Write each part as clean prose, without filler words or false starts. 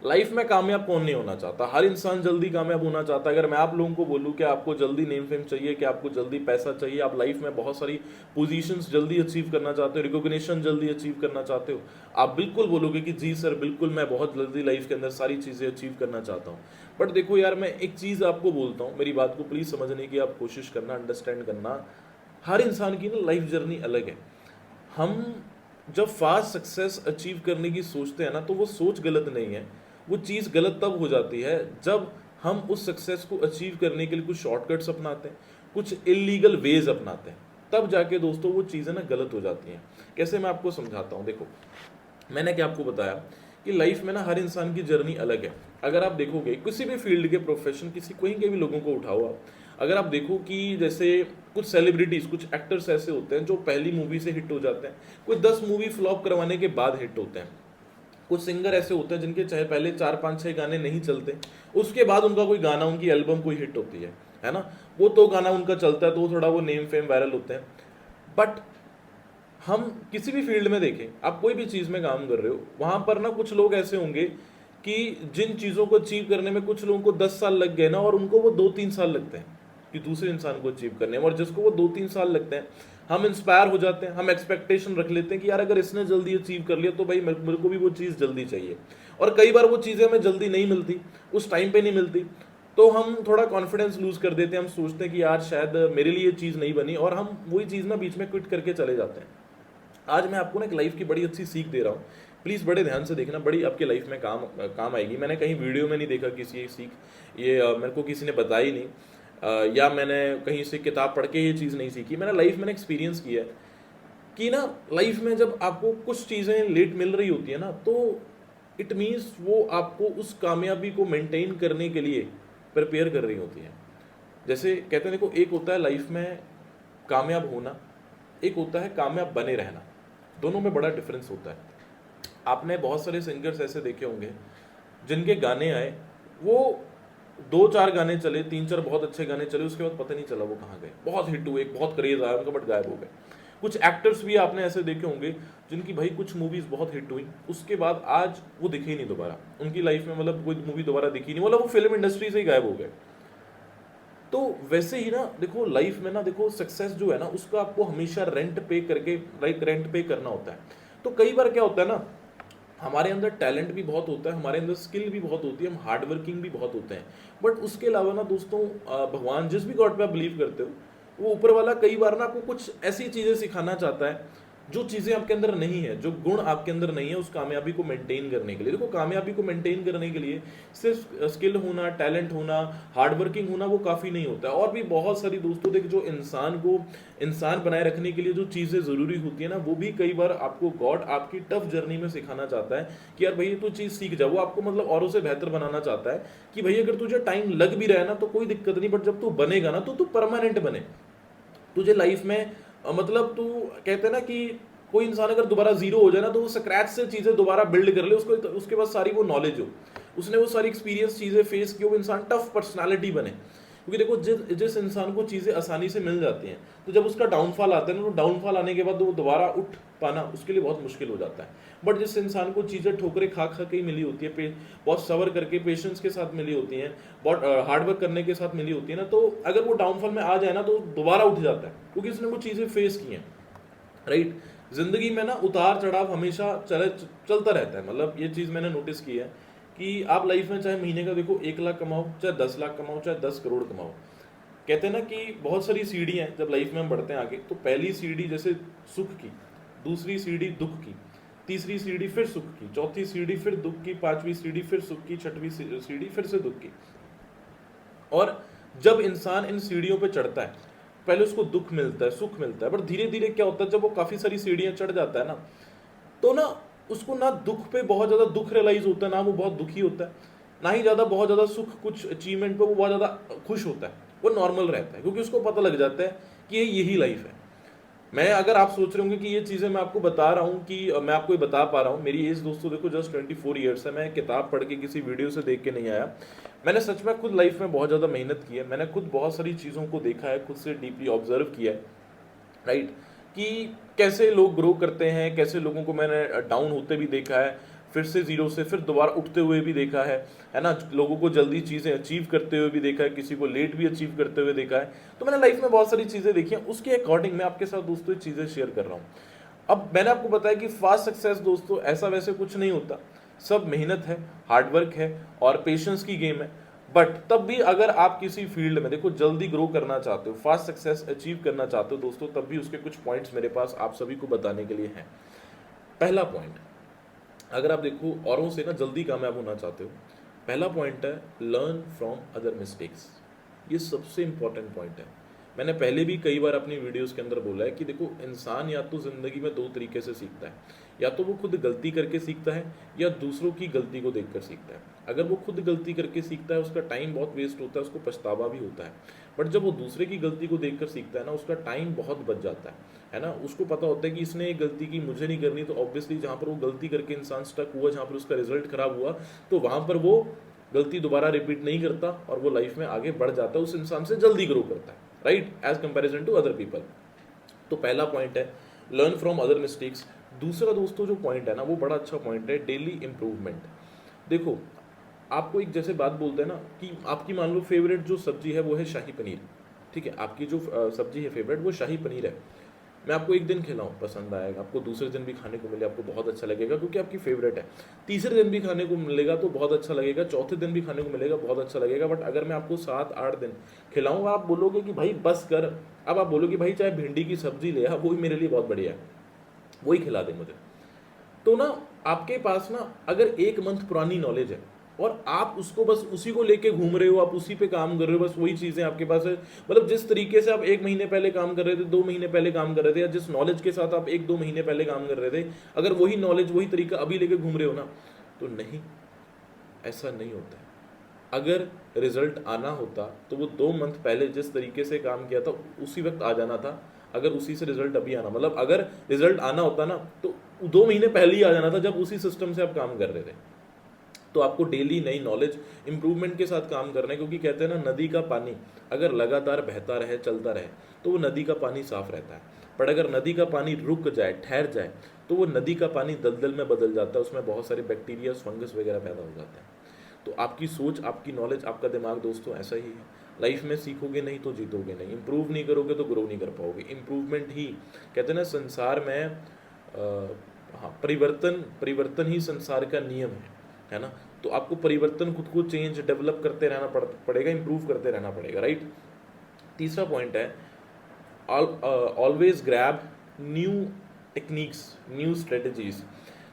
Life में कामयाब कौन नहीं होना चाहता, हर इंसान जल्दी कामयाब होना चाहता है। अगर मैं आप लोगों को बोलूं कि आपको जल्दी नेम फेम चाहिए, कि आपको जल्दी पैसा चाहिए, आप लाइफ में बहुत सारी पोजीशंस जल्दी अचीव करना चाहते हो, रिकॉग्निशन जल्दी अचीव करना चाहते हो, आप बिल्कुल बोलोगे कि जी सर बिल्कुल, मैं बहुत जल्दी लाइफ के अंदर सारी चीज़ें अचीव करना चाहता हूँ। बट देखो यार, मैं एक चीज़ आपको बोलता हूँ, मेरी बात को प्लीज़ समझने की आप कोशिश करना, अंडरस्टैंड करना। हर इंसान की ना लाइफ जर्नी अलग है। हम जब फास्ट सक्सेस अचीव करने की सोचते हैं ना, तो वो सोच गलत नहीं है। वो चीज़ गलत तब हो जाती है जब हम उस सक्सेस को अचीव करने के लिए कुछ शॉर्टकट्स अपनाते हैं, कुछ इलीगल वेज अपनाते हैं, तब जाके दोस्तों वो चीज़ें ना गलत हो जाती हैं। कैसे, मैं आपको समझाता हूँ। देखो, मैंने क्या आपको बताया कि लाइफ में ना हर इंसान की जर्नी अलग है। अगर आप देखोगे किसी भी फील्ड के प्रोफेशन, किसी कहीं के भी लोगों को उठाओ आप, अगर आप देखो कि जैसे कुछ सेलिब्रिटीज, कुछ एक्टर्स ऐसे होते हैं जो पहली मूवी से हिट हो जाते हैं, कोई 10 मूवी फ्लॉप करवाने के बाद हिट होते हैं। कुछ सिंगर ऐसे होते हैं जिनके चाहे पहले 4 5 6 गाने नहीं चलते, उसके बाद उनका कोई गाना, उनकी एल्बम कोई हिट होती है ना, वो तो गाना उनका चलता है, तो थोड़ा वो नेम फेम वायरल होते हैं। बट हम किसी भी फील्ड में देखें, आप कोई भी चीज़ में काम कर रहे हो, वहां पर ना कुछ लोग ऐसे होंगे कि जिन चीज़ों को अचीव करने में कुछ लोगों को 10 साल लग गए ना, और उनको वो 2 3 साल लगते हैं कि दूसरे इंसान को अचीव करने में, और जिसको वो 2 3 साल लगते हैं, हम इंस्पायर हो जाते हैं, हम एक्सपेक्टेशन रख लेते हैं कि यार अगर इसने जल्दी अचीव कर लिया तो भाई मेरे को भी वो चीज़ जल्दी चाहिए। और कई बार वो चीज़ें हमें जल्दी नहीं मिलती, उस टाइम पे नहीं मिलती, तो हम थोड़ा कॉन्फिडेंस लूज कर देते हैं, हम सोचते हैं कि यार शायद मेरे लिए चीज़ नहीं बनी, और हम वही चीज़ ना बीच में क्विट करके चले जाते हैं। आज मैं आपको ना एक लाइफ की बड़ी अच्छी सीख दे रहा हूँ, प्लीज़ बड़े ध्यान से देखना, बड़ी आपके लाइफ में काम आएगी। मैंने कहीं वीडियो में नहीं देखा किसी ये सीख, ये मेरे को किसी ने बताई नहीं, या मैंने कहीं से किताब पढ़ के ये चीज़ नहीं सीखी, मैंने लाइफ में एक्सपीरियंस किया है कि ना लाइफ में जब आपको कुछ चीज़ें लेट मिल रही होती है ना, तो इट मीन्स वो आपको उस कामयाबी को मेंटेन करने के लिए प्रिपेयर कर रही होती है। जैसे कहते हैं, देखो, एक होता है लाइफ में कामयाब होना, एक होता है कामयाब बने रहना, दोनों में बड़ा डिफरेंस होता है। आपने बहुत सारे सिंगर्स ऐसे देखे होंगे जिनके गाने आए, वो 2 4 गाने चले, 3 4 बहुत अच्छे गाने चले, उसके बाद पता नहीं चला वो कहाँ गए, बहुत हिट हुए, बहुत क्रेज आया उनका, बट गायब हो गए। कुछ एक्टर्स भी आपने ऐसे देखे होंगे जिनकी भाई कुछ मूवीज बहुत हिट हुई, उसके बाद आज वो दिखे ही नहीं दोबारा, उनकी लाइफ में मतलब कोई मूवी दोबारा दिखी नहीं, मतलब वो फिल्म इंडस्ट्री से ही गायब हो गए। तो वैसे ही ना देखो, लाइफ में ना देखो, सक्सेस जो है ना, उसका आपको हमेशा रेंट पे करके, लाइक रेंट पे करना होता है। तो कई बार क्या होता है ना, हमारे अंदर टैलेंट भी बहुत होता है, हमारे अंदर स्किल भी बहुत होती है, हम हार्ड वर्किंग भी बहुत होते हैं, बट उसके अलावा ना दोस्तों, भगवान जिस भी गॉड पे आप बिलीव करते हो, वो ऊपर वाला कई बार ना आपको कुछ ऐसी चीज़ें सिखाना चाहता है जो चीज़ें आपके अंदर नहीं है, जो गुण आपके अंदर नहीं है, उस कामयाबी को मेंटेन करने के लिए। देखो, कामयाबी को मेंटेन करने के लिए सिर्फ स्किल होना, टैलेंट होना, हार्ड वर्किंग होना वो काफ़ी नहीं होता है, और भी बहुत सारी दोस्तों देख, जो इंसान को इंसान बनाए रखने के लिए जो चीज़ें ज़रूरी होती है ना, वो भी कई बार आपको गॉड आपकी टफ जर्नी में सिखाना चाहता है कि यार भाई तू चीज़ सीख जा। वो आपको मतलब औरों से बेहतर बनाना चाहता है कि भाई अगर तुझे टाइम लग भी रहा है ना तो कोई दिक्कत नहीं, बट जब तू बनेगा ना तो तू परमानेंट बने। तुझे लाइफ में मतलब तू, कहते हैं ना कि कोई इंसान अगर दोबारा जीरो हो जाए ना, तो वो स्क्रैच से चीज़ें दोबारा बिल्ड कर ले, उसको उसके बाद सारी वो नॉलेज हो, उसने वो सारी एक्सपीरियंस चीज़ें फेस की, वो इंसान टफ पर्सनालिटी बने। क्योंकि देखो, जिस इंसान को चीज़ें आसानी से मिल जाती हैं, तो जब उसका डाउनफॉल आता है ना, तो डाउनफॉल आने के बाद वो दोबारा उठ पाना उसके लिए बहुत मुश्किल हो जाता है। बट जिस इंसान को चीज़ें ठोकरे खा खा के ही मिली होती है, बहुत सबर करके पेशेंस के साथ मिली होती हैं, बहुत हार्डवर्क करने के साथ मिली होती है ना, तो अगर वो डाउनफॉल में आ जाए ना तो दोबारा उठ जाता है, क्योंकि उसने वो चीज़ें फेस की हैं। राइट, जिंदगी में ना उतार चढ़ाव हमेशा चलता रहता है। मतलब ये चीज़ मैंने नोटिस की है कि आप लाइफ में चाहे महीने का देखो 1 लाख कमाओ, चाहे 10 लाख कमाओ, चाहे 10 करोड़ कमाओ, कहते हैं ना कि बहुत सारी सीढ़ियाँ हैं जब लाइफ में हम बढ़ते हैं आगे। तो पहली सीढ़ी जैसे सुख की, दूसरी सीढ़ी दुख की, तीसरी सीढ़ी फिर सुख की, चौथी सीढ़ी फिर दुख की, पांचवी सीढ़ी फिर सुख की, छठवीं सीढ़ी फिर से दुख की। और जब इंसान इन सीढ़ियों पे चढ़ता है, पहले उसको दुख मिलता है, सुख मिलता है, पर धीरे धीरे क्या होता है, जब वो काफी सारी सीढ़ियां चढ़ जाता है ना, तो ना उसको ना दुख पे बहुत ज्यादा दुख रियलाइज होता है, ना वो बहुत दुखी होता है, ना ही ज्यादा बहुत ज्यादा सुख, कुछ अचीवमेंट पे वो बहुत ज्यादा खुश होता है, वो नॉर्मल रहता है, क्योंकि उसको पता लग जाता है कि यही लाइफ है। मैं, अगर आप सोच रहे होंगे कि ये चीज़ें मैं आपको बता रहा हूँ कि मैं आपको ये बता पा रहा हूँ, मेरी एज दोस्तों देखो जस्ट 24 ईयर्स है, मैं किताब पढ़ के किसी वीडियो से देख के नहीं आया। मैंने सच में खुद लाइफ में बहुत ज़्यादा मेहनत की है, मैंने खुद बहुत सारी चीज़ों को देखा है, खुद से डीपली ऑब्जर्व किया है। राइट, कि कैसे लोग ग्रो करते हैं, कैसे लोगों को मैंने डाउन होते भी देखा है, फिर से जीरो से फिर दोबारा उठते हुए भी देखा है ना, लोगों को जल्दी चीज़ें अचीव करते हुए भी देखा है, किसी को लेट भी अचीव करते हुए देखा है। तो मैंने लाइफ में बहुत सारी चीज़ें देखी हैं, उसके अकॉर्डिंग मैं आपके साथ दोस्तों ये चीज़ें शेयर कर रहा हूँ। अब मैंने आपको बताया कि फास्ट सक्सेस दोस्तों ऐसा वैसे कुछ नहीं होता, सब मेहनत है, हार्डवर्क है और पेशेंस की गेम है। बट तब भी अगर आप किसी फील्ड में देखो जल्दी ग्रो करना चाहते हो, फास्ट सक्सेस अचीव करना चाहते हो दोस्तों, तब भी उसके कुछ पॉइंट्स मेरे पास आप सभी को बताने के लिए हैं। पहला पॉइंट, अगर आप देखो औरों से ना जल्दी कामयाब होना चाहते हो, पहला पॉइंट है लर्न फ्रॉम अदर मिस्टेक्स। ये सबसे इंपॉर्टेंट पॉइंट है। मैंने पहले भी कई बार अपनी वीडियोस के अंदर बोला है कि देखो इंसान या तो ज़िंदगी में दो तरीके से सीखता है, या तो वो खुद गलती करके सीखता है या दूसरों की गलती को देखकर सीखता है। अगर वो खुद गलती करके सीखता है उसका टाइम बहुत वेस्ट होता है, उसको पछतावा भी होता है। बट जब वो दूसरे की गलती को देखकर सीखता है ना, उसका टाइम बहुत बच जाता है ना। उसको पता होता है कि इसने एक गलती की, मुझे नहीं करनी, तो ऑब्वियसली जहाँ पर वो गलती करके इंसान स्टक हुआ, जहाँ पर उसका रिजल्ट खराब हुआ, तो वहाँ पर वो गलती दोबारा रिपीट नहीं करता और वो लाइफ में आगे बढ़ जाता है, उस इंसान से जल्दी ग्रो करता है, right, as comparison to other people. तो पहला पॉइंट है लर्न फ्रॉम अदर मिस्टेक्स। दूसरा दोस्तों जो पॉइंट है ना, वो बड़ा अच्छा पॉइंट है, डेली इंप्रूवमेंट। देखो आपको एक जैसे बात बोलते हैं ना कि आपकी मान लो फेवरेट जो सब्जी है वो है शाही पनीर, ठीक है, आपकी जो सब्जी है फेवरेट वो शाही पनीर है। मैं आपको एक दिन खिलाऊं, पसंद आएगा, आपको दूसरे दिन भी खाने को मिले आपको बहुत अच्छा लगेगा क्योंकि आपकी फेवरेट है, तीसरे दिन भी खाने को मिलेगा तो बहुत अच्छा लगेगा, चौथे दिन भी खाने को मिलेगा बहुत अच्छा लगेगा। बट अगर मैं आपको 7-8 दिन खिलाऊंगा, आप बोलोगे कि भाई बस कर, अब आप बोलोगे भाई चाहे भिंडी की सब्जी ले आ, वो ही मेरे लिए बहुत बढ़िया है, वही खिला दे मुझे। तो ना आपके पास ना अगर 1 मंथ पुरानी नॉलेज है और आप उसको बस उसी को लेके घूम रहे हो, आप उसी पे काम कर रहे हो, बस वही चीजें आपके पास है, मतलब जिस तरीके से आप 1 महीने पहले काम कर रहे थे, 2 महीने पहले काम कर रहे थे, या जिस नॉलेज के साथ आप 1-2 महीने पहले काम कर रहे थे, अगर वही नॉलेज वही तरीका अभी लेके घूम रहे हो ना, तो नहीं, ऐसा नहीं होता है। अगर रिजल्ट आना होता तो वो 2 मंथ पहले जिस तरीके से काम किया था उसी वक्त आ जाना था। अगर उसी से रिजल्ट अभी आना, मतलब अगर रिजल्ट आना होता ना तो 2 महीने पहले ही आ जाना था जब उसी सिस्टम से आप काम कर रहे थे। तो आपको डेली नई नॉलेज इंप्रूवमेंट के साथ काम करना है, क्योंकि कहते हैं ना नदी का पानी अगर लगातार बहता रहे, चलता रहे, तो वो नदी का पानी साफ रहता है। पर अगर नदी का पानी रुक जाए, ठहर जाए, तो वो नदी का पानी दलदल में बदल जाता है, उसमें बहुत सारे बैक्टीरिया, फंगस वगैरह पैदा हो जाते हैं। तो आपकी सोच, आपकी नॉलेज, आपका दिमाग दोस्तों ऐसा ही है। लाइफ में सीखोगे नहीं तो जीतोगे नहीं, इंप्रूव नहीं करोगे तो ग्रो नहीं कर पाओगे। इंप्रूवमेंट ही कहते हैं ना संसार में हाँ, परिवर्तन, परिवर्तन ही संसार का नियम है ना। तो आपको परिवर्तन, खुद को चेंज, डेवलप करते रहना पड़ेगा, इंप्रूव करते रहना पड़ेगा, राइट। तीसरा पॉइंट है always grab new techniques, new strategies.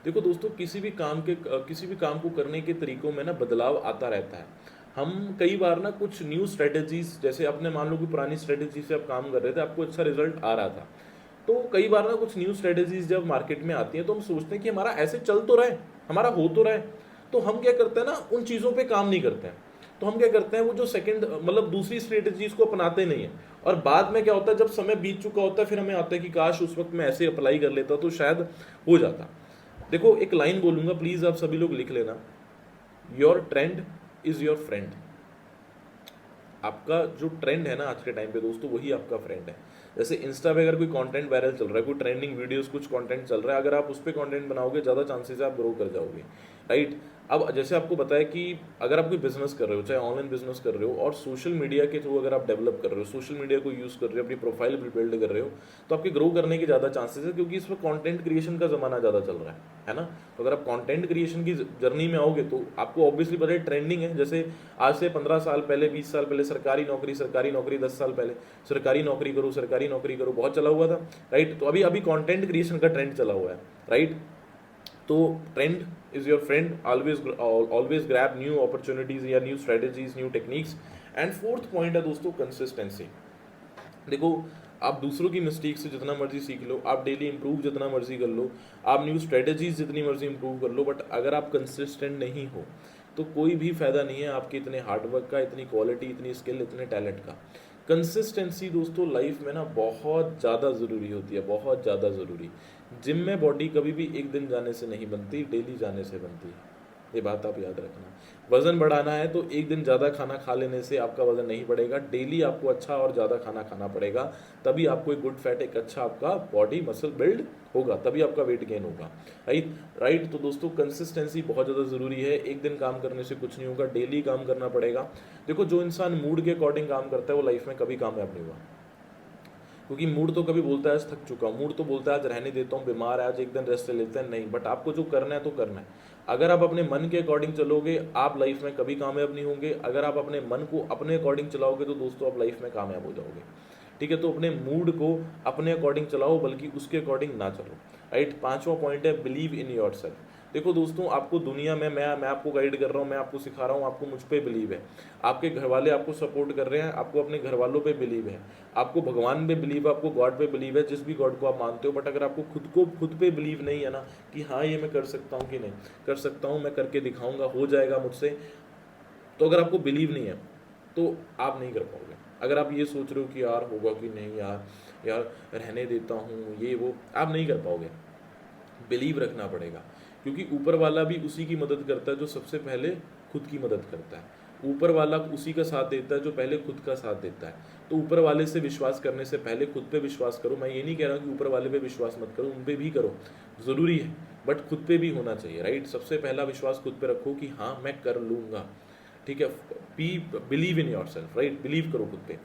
देखो दोस्तों किसी भी काम को करने के तरीकों में ना बदलाव आता रहता है। हम कई बार ना कुछ न्यू स्ट्रेटजीज, जैसे आपने मान लो कि पुरानी स्ट्रेटजी से आप काम कर रहे थे, आपको अच्छा रिजल्ट आ रहा था, तो कई बार ना कुछ न्यू स्ट्रेटजीज जब मार्केट में आती हैं तो हम सोचते हैं कि हमारा ऐसे चल तो रहे, हमारा हो तो रहे, तो हम क्या करते हैं ना उन चीज़ों पे काम नहीं करते हैं। तो हम क्या करते हैं, वो जो सेकंड मतलब दूसरी स्ट्रेटजीज को अपनाते नहीं है, और बाद में क्या होता है जब समय बीत चुका होता है फिर हमें आता है कि काश उस वक्त मैं ऐसे अप्लाई कर लेता तो शायद हो जाता। देखो एक लाइन बोलूंगा, प्लीज आप सभी लोग लिख लेना, your trend is your friend. आपका जो ट्रेंड है ना आज के टाइम पे दोस्तों, वही आपका फ्रेंड है। जैसे इंस्टा पे अगर कोई कंटेंट वायरल चल रहा है, कोई ट्रेंडिंग वीडियोस, कुछ कंटेंट चल रहा है, अगर आप उस पर कंटेंट बनाओगे ज़्यादा चांसेस है आप ग्रो कर जाओगे, राइट। अब जैसे आपको बताया कि अगर आप कोई बिजनेस कर रहे हो, चाहे ऑनलाइन बिजनेस कर रहे हो, और सोशल मीडिया के थ्रू अगर आप डेवलप कर रहे हो, सोशल मीडिया को यूज़ कर रहे हो, अपनी प्रोफाइल बिल्ड कर रहे हो, तो आपके ग्रो करने के ज़्यादा चांसेस है, क्योंकि इसमें कंटेंट क्रिएशन का ज़माना ज़्यादा चल रहा है ना। तो अगर आप कंटेंट क्रिएशन की जर्नी में आओगे तो आपको ऑब्वियसली पता है ट्रेंडिंग है। जैसे आज से 15 साल पहले, 20 साल पहले सरकारी नौकरी, 10 साल पहले सरकारी नौकरी करो बहुत चला हुआ था, राइट। तो अभी कंटेंट क्रिएशन का ट्रेंड चला हुआ है, राइट। तो trend is your friend, always grab new opportunities या new strategies, new techniques. And fourth point है दोस्तों कंसिस्टेंसी। देखो आप दूसरों की मिस्टेक से जितना मर्जी सीख लो, आप डेली इंप्रूव जितना मर्जी कर लो, आप न्यू स्ट्रेटजीज जितनी मर्जी इंप्रूव कर लो, बट अगर आप कंसिस्टेंट नहीं हो तो कोई भी फायदा नहीं है आपके इतने हार्डवर्क का, इतनी क्वालिटी, इतनी स्किल, इतने टैलेंट का। कंसिस्टेंसी दोस्तों लाइफ में ना बहुत ज़्यादा ज़रूरी होती है, बहुत ज़्यादा ज़रूरी। जिम में बॉडी कभी भी एक दिन जाने से नहीं बनती, डेली जाने से बनती है। ये बात आप याद रखना। वजन बढ़ाना है तो एक दिन ज़्यादा खाना खा लेने से आपका वजन नहीं बढ़ेगा, डेली आपको अच्छा और ज़्यादा खाना खाना पड़ेगा, तभी आपको एक गुड फैट, एक अच्छा आपका बॉडी मसल बिल्ड होगा, तभी आपका वेट गेन होगा। राइट। तो दोस्तों कंसिस्टेंसी बहुत ज़्यादा ज़रूरी है, एक दिन काम करने से कुछ नहीं होगा, डेली काम करना पड़ेगा। देखो जो इंसान मूड के अकॉर्डिंग काम करता है वो लाइफ में कभी कामयाब नहीं हुआ, क्योंकि मूड तो कभी बोलता है आज थक चुका हूँ, मूड तो बोलता है आज रहने देता हूँ, बीमार है आज एक दिन रेस्ट ले लेते हैं, नहीं, बट आपको जो करना है तो करना है। अगर आप अपने मन के अकॉर्डिंग चलोगे आप लाइफ में कभी कामयाब नहीं होंगे, अगर आप अपने मन को अपने अकॉर्डिंग चलाओगे तो दोस्तों आप लाइफ में कामयाब हो जाओगे। ठीक है, तो अपने मूड को अपने अकॉर्डिंग चलाओ, बल्कि उसके अकॉर्डिंग ना चलो। राइट। पांचवा पॉइंट है बिलीव इन योर सेल्फ। देखो दोस्तों, आपको दुनिया में मैं आपको गाइड कर रहा हूँ, मैं आपको सिखा रहा हूँ, आपको मुझ पे बिलीव है, आपके घर वाले आपको सपोर्ट कर रहे हैं, आपको अपने घर वालों पे बिलीव है, आपको भगवान पे बिलीव है, आपको गॉड पे बिलीव है, जिस भी गॉड को आप मानते हो, बट अगर आपको खुद पे बिलीव नहीं है ना कि हाँ ये मैं कर सकता हूँ, कि नहीं कर सकता हूँ, मैं करके दिखाऊंगा, हो जाएगा मुझसे, तो अगर आपको बिलीव नहीं है तो आप नहीं कर पाओगे। अगर आप ये सोच रहे हो कि यार होगा कि नहीं, यार रहने देता हूँ, ये वो, आप नहीं कर पाओगे। बिलीव रखना पड़ेगा, क्योंकि ऊपर वाला भी उसी की मदद करता है जो सबसे पहले खुद की मदद करता है। ऊपर वाला उसी का साथ देता है जो पहले खुद का साथ देता है। तो ऊपर वाले से विश्वास करने से पहले खुद पे विश्वास करो। मैं ये नहीं कह रहा कि ऊपर वाले पे विश्वास मत करो, उन पे भी करो, ज़रूरी है, बट खुद पे भी होना चाहिए। राइट। सबसे पहला विश्वास खुद पे रखो कि हाँ मैं कर लूँगा। ठीक है, believe in your self. Right, believe करो खुद पे।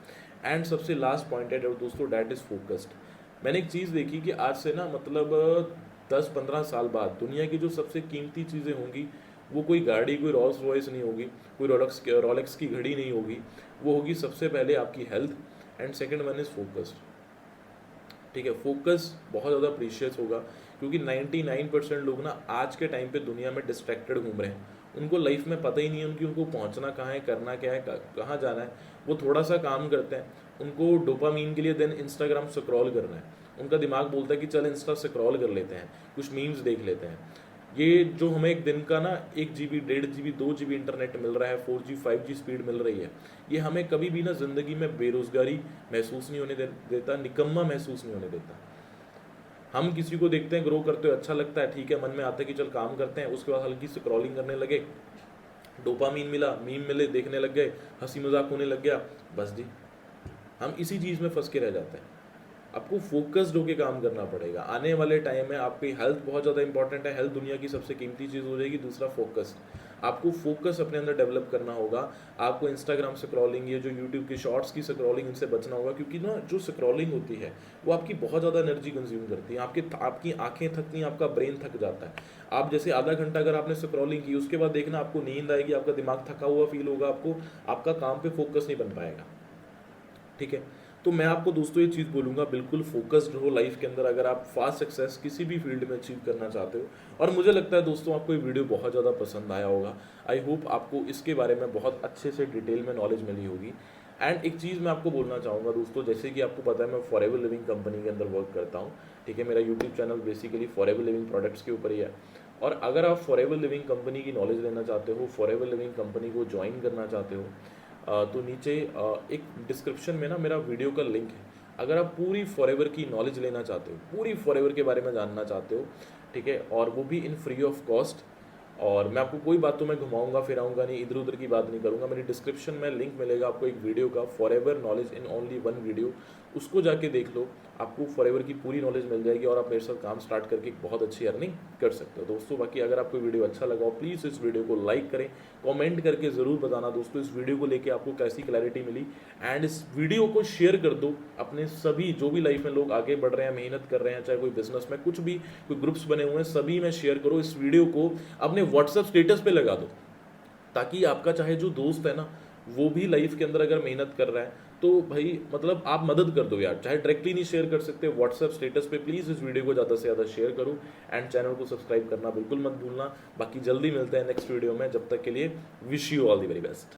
एंड सबसे लास्ट पॉइंट है दोस्तों, डैट इज फोकस्ड। मैंने एक चीज़ देखी कि आज से ना मतलब 10-15 साल बाद दुनिया की जो सबसे कीमती चीज़ें होंगी वो कोई गाड़ी, कोई रोल्स रॉयस नहीं होगी, कोई रोलेक्स की घड़ी नहीं होगी, वो होगी सबसे पहले आपकी health and second one is focused. ठीक है, फोकस बहुत ज़्यादा प्रीशियस होगा, क्योंकि 99% लोग ना आज के टाइम पे दुनिया में डिस्ट्रैक्टेड घूम रहे हैं। उनको लाइफ में पता ही नहीं है उनको पहुंचना कहाँ है, करना क्या है, कहाँ जाना है। वो थोड़ा सा काम करते हैं, उनको डोपामीन के लिए देन इंस्टाग्राम स्क्रॉल करना है, उनका दिमाग बोलता है कि चल इंस्टा स्क्रॉल कर लेते हैं, कुछ मीम्स देख लेते हैं। ये जो हमें एक दिन का ना 1 GB 1.5 GB 2 GB इंटरनेट मिल रहा है, 4G 5G स्पीड मिल रही है, ये हमें कभी भी ना ज़िंदगी में बेरोज़गारी महसूस नहीं होने देता, निकम्मा महसूस नहीं होने देता। हम किसी को देखते हैं ग्रो करते हुए, अच्छा लगता है, ठीक है, मन में आता है कि चल काम करते हैं, उसके बाद हल्की सी स्क्रॉलिंग करने लगे, डोपामीन मिला, मीम मिले, देखने लग गए, हंसी मजाक होने लग गया, बस जी हम इसी चीज़ में फंस के रह जाते हैं। आपको फोकस्ड होकर काम करना पड़ेगा। आने वाले टाइम में आपकी हेल्थ बहुत ज़्यादा इंपॉर्टेंट है, हेल्थ दुनिया की सबसे कीमती चीज़ हो जाएगी। दूसरा फोकस, आपको फोकस अपने अंदर डेवलप करना होगा। आपको इंस्टाग्राम स्क्रॉलिंग, ये जो यूट्यूब की शॉर्ट्स की स्क्रॉलिंग, इनसे बचना होगा, क्योंकि ना जो स्क्रॉलिंग होती है वो आपकी बहुत ज़्यादा एनर्जी कंज्यूम करती है, आपकी आंखें थकती हैं, आपका ब्रेन थक जाता है। आप जैसे आधा घंटा अगर आपने स्क्रॉलिंग की, उसके बाद देखना आपको नींद आएगी, आपका दिमाग थका हुआ फील होगा, आपका काम पे फोकस नहीं बन पाएगा। ठीक है, तो मैं आपको दोस्तों ये चीज़ बोलूँगा, बिल्कुल फोकस्ड रहो लाइफ के अंदर अगर आप फास्ट सक्सेस किसी भी फील्ड में अचीव करना चाहते हो। और मुझे लगता है दोस्तों आपको ये वीडियो बहुत ज़्यादा पसंद आया होगा। आई होप आपको इसके बारे में बहुत अच्छे से डिटेल में नॉलेज मिली होगी। एंड एक चीज़ मैं आपको बोलना चाहूँगा दोस्तों, जैसे कि आपको पता है मैं फॉरएवर लिविंग कंपनी के अंदर वर्क करता हूँ। ठीक है, मेरा YouTube channel basically forever living products के ऊपर ही है। और अगर आप फॉरएवर लिविंग कंपनी की नॉलेज लेना चाहते हो, फॉरएवर लिविंग कंपनी को ज्वाइन करना चाहते हो, तो नीचे एक डिस्क्रिप्शन में ना मेरा वीडियो का लिंक है। अगर आप पूरी फॉरएवर की नॉलेज लेना चाहते हो, पूरी फॉरएवर के बारे में जानना चाहते हो, ठीक है, और वो भी इन फ्री ऑफ कॉस्ट, और मैं आपको कोई बात तो मैं घुमाऊंगा फिराऊंगा नहीं, इधर उधर की बात नहीं करूंगा। मेरी डिस्क्रिप्शन में लिंक मिलेगा आपको एक वीडियो का, forever knowledge in only one video, उसको जाके देख लो, आपको फॉरएवर की पूरी नॉलेज मिल जाएगी और आप मेरे साथ काम स्टार्ट करके बहुत अच्छी अर्निंग कर सकते हो दोस्तों। बाकी अगर आपको वीडियो अच्छा लगा हो, प्लीज़ इस वीडियो को लाइक करें, कमेंट करके ज़रूर बताना दोस्तों इस वीडियो को लेके आपको कैसी क्लैरिटी मिली। एंड इस वीडियो को शेयर कर दो अपने सभी जो भी लाइफ में लोग आगे बढ़ रहे हैं, मेहनत कर रहे हैं, चाहे कोई बिजनेस में कुछ भी, कोई ग्रुप्स बने हुए हैं, सभी में शेयर करो। इस वीडियो को अपने व्हाट्सएप स्टेटस पे लगा दो, ताकि आपका चाहे जो दोस्त है ना वो भी लाइफ के अंदर अगर मेहनत कर रहा है तो भाई मतलब आप मदद कर दो यार। चाहे डायरेक्टली नहीं शेयर कर सकते, व्हाट्सएप स्टेटस पे प्लीज़ इस वीडियो को ज़्यादा से ज़्यादा शेयर करो। एंड चैनल को सब्सक्राइब करना बिल्कुल मत भूलना। बाकी जल्दी मिलते हैं नेक्स्ट वीडियो में, जब तक के लिए wish you all the very best.